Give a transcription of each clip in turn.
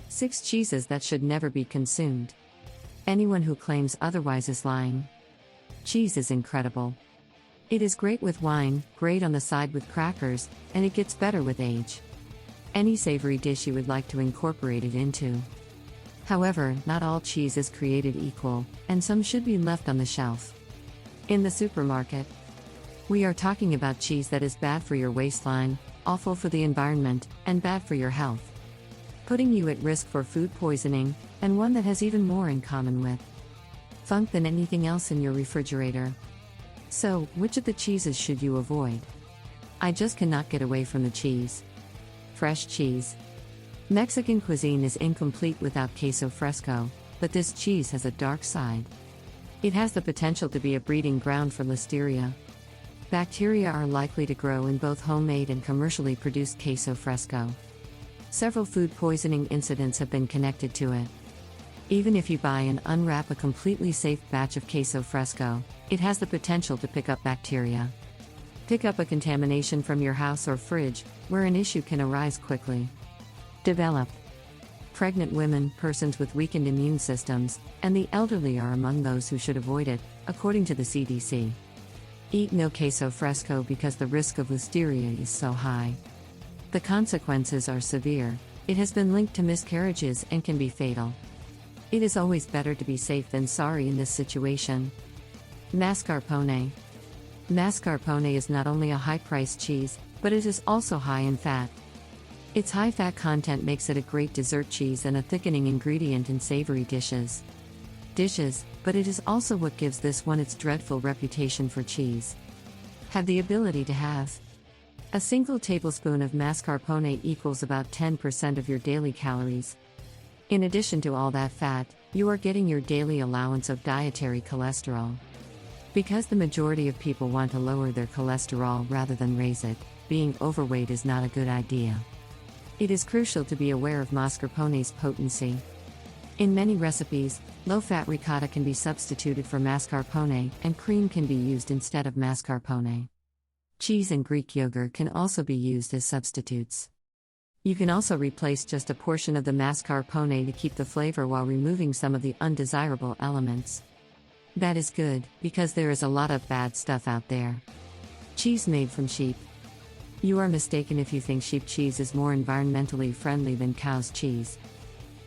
6 cheeses that should never be consumed. Anyone who claims otherwise is lying. Cheese is incredible. It is great with wine, great on the side with crackers, and it gets better with age. Any savory dish you would like to incorporate it into. However, not all cheese is created equal, and some should be left on the shelf. In the supermarket, we are talking about cheese that is bad for your waistline, awful for the environment, and bad for your health. Putting you at risk for food poisoning, and one that has even more in common with funk than anything else in your refrigerator. So, which of the cheeses should you avoid? I just cannot get away from the cheese. Fresh cheese. Mexican cuisine is incomplete without queso fresco, but this cheese has a dark side. It has the potential to be a breeding ground for listeria. Bacteria are likely to grow in both homemade and commercially produced queso fresco. Several food poisoning incidents have been connected to it. Even if you buy and unwrap a completely safe batch of queso fresco, it has the potential to pick up bacteria. Pick up a contamination from your house or fridge, where an issue can arise quickly. Develop. Pregnant women, persons with weakened immune systems, and the elderly are among those who should avoid it, according to the CDC. Eat no queso fresco because the risk of listeria is so high. The consequences are severe. It has been linked to miscarriages and can be fatal. It is always better to be safe than sorry in this situation. Mascarpone. Mascarpone is not only a high-priced cheese, but it is also high in fat. Its high fat content makes it a great dessert cheese and a thickening ingredient in savory dishes. But it is also what gives this one its dreadful reputation for cheese. Have the ability to have. A single tablespoon of mascarpone equals about 10% of your daily calories. In addition to all that fat, you are getting your daily allowance of dietary cholesterol. Because the majority of people want to lower their cholesterol rather than raise it, being overweight is not a good idea. It is crucial to be aware of mascarpone's potency. In many recipes, low-fat ricotta can be substituted for mascarpone, and cream can be used instead of mascarpone. Cheese and Greek yogurt can also be used as substitutes. You can also replace just a portion of the mascarpone to keep the flavor while removing some of the undesirable elements. That is good, because there is a lot of bad stuff out there. Cheese made from sheep. You are mistaken if you think sheep cheese is more environmentally friendly than cow's cheese.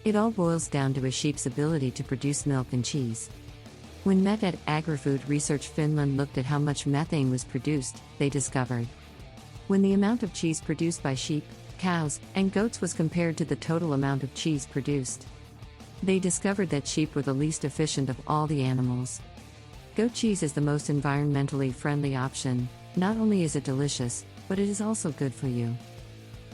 It all boils down to a sheep's ability to produce milk and cheese. When Met at Agri-Food Research Finland looked at how much methane was produced, they discovered when the amount of cheese produced by sheep, cows, and goats was compared to the total amount of cheese produced, they discovered that sheep were the least efficient of all the animals. Goat cheese is the most environmentally friendly option. Not only is it delicious, but it is also good for you.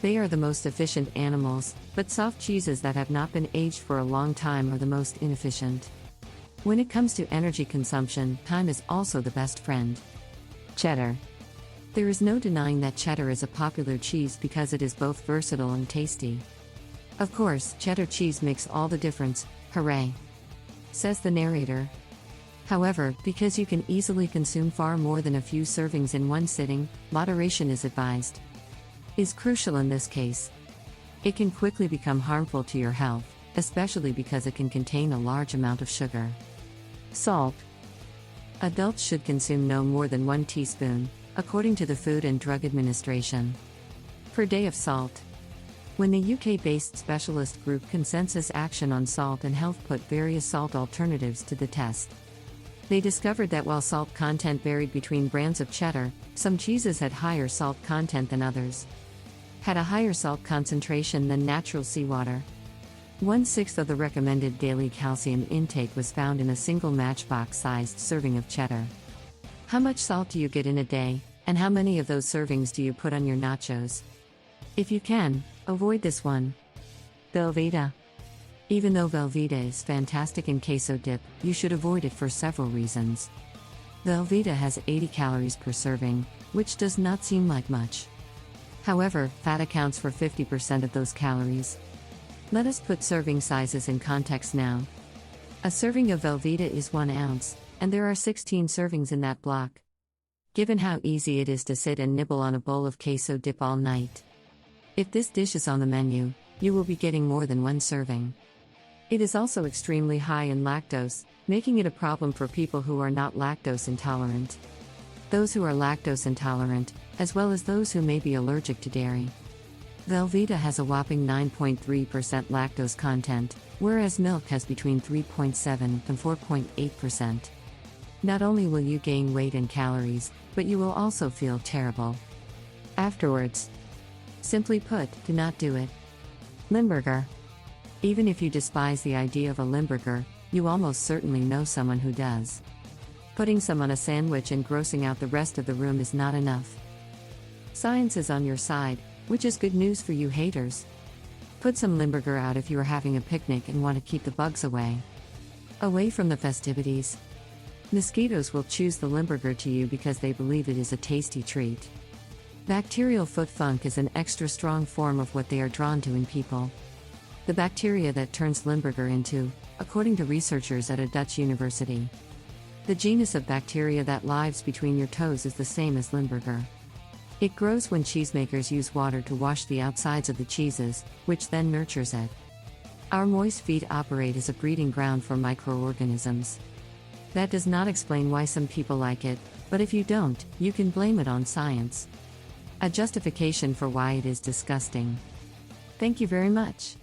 They are the most efficient animals, but soft cheeses that have not been aged for a long time are the most inefficient. When it comes to energy consumption, time is also the best friend. Cheddar. There is no denying that cheddar is a popular cheese because it is both versatile and tasty. Of course, cheddar cheese makes all the difference, hooray! Says the narrator. However, because you can easily consume far more than a few servings in one sitting, moderation is advised. Is crucial in this case. It can quickly become harmful to your health, especially because it can contain a large amount of sugar. Salt. Adults should consume no more than 1 teaspoon, according to the Food and Drug Administration, per day of salt. When the UK-based specialist group Consensus Action on Salt and Health put various salt alternatives to the test, they discovered that while salt content varied between brands of cheddar, some cheeses had higher salt content than others. Had a higher salt concentration than natural seawater. 1/6 of the recommended daily calcium intake was found in a single matchbox-sized serving of cheddar. How much salt do you get in a day, and how many of those servings do you put on your nachos? If you can, avoid this one. Velveeta. Even though Velveeta is fantastic in queso dip, you should avoid it for several reasons. Velveeta has 80 calories per serving, which does not seem like much. However, fat accounts for 50% of those calories. Let us put serving sizes in context now. A serving of Velveeta is 1 ounce, and there are 16 servings in that block. Given how easy it is to sit and nibble on a bowl of queso dip all night. If this dish is on the menu, you will be getting more than one serving. It is also extremely high in lactose, making it a problem for people who are not lactose intolerant. Those who are lactose intolerant, as well as those who may be allergic to dairy. Velveeta has a whopping 9.3% lactose content, whereas milk has between 3.7 and 4.8%. Not only will you gain weight and calories, but you will also feel terrible afterwards. Simply put, do not do it. Limburger. Even if you despise the idea of a Limburger, you almost certainly know someone who does. Putting some on a sandwich and grossing out the rest of the room is not enough. Science is on your side, which is good news for you haters. Put some Limburger out if you are having a picnic and want to keep the bugs away. Away from the festivities. Mosquitoes will choose the Limburger to you because they believe it is a tasty treat. Bacterial foot funk is an extra strong form of what they are drawn to in people. The bacteria that turns Limburger into, according to researchers at a Dutch university. The genus of bacteria that lives between your toes is the same as Limburger. It grows when cheesemakers use water to wash the outsides of the cheeses, which then nurtures it. Our moist feet operate as a breeding ground for microorganisms. That does not explain why some people like it, but if you don't, you can blame it on science. A justification for why it is disgusting. Thank you very much.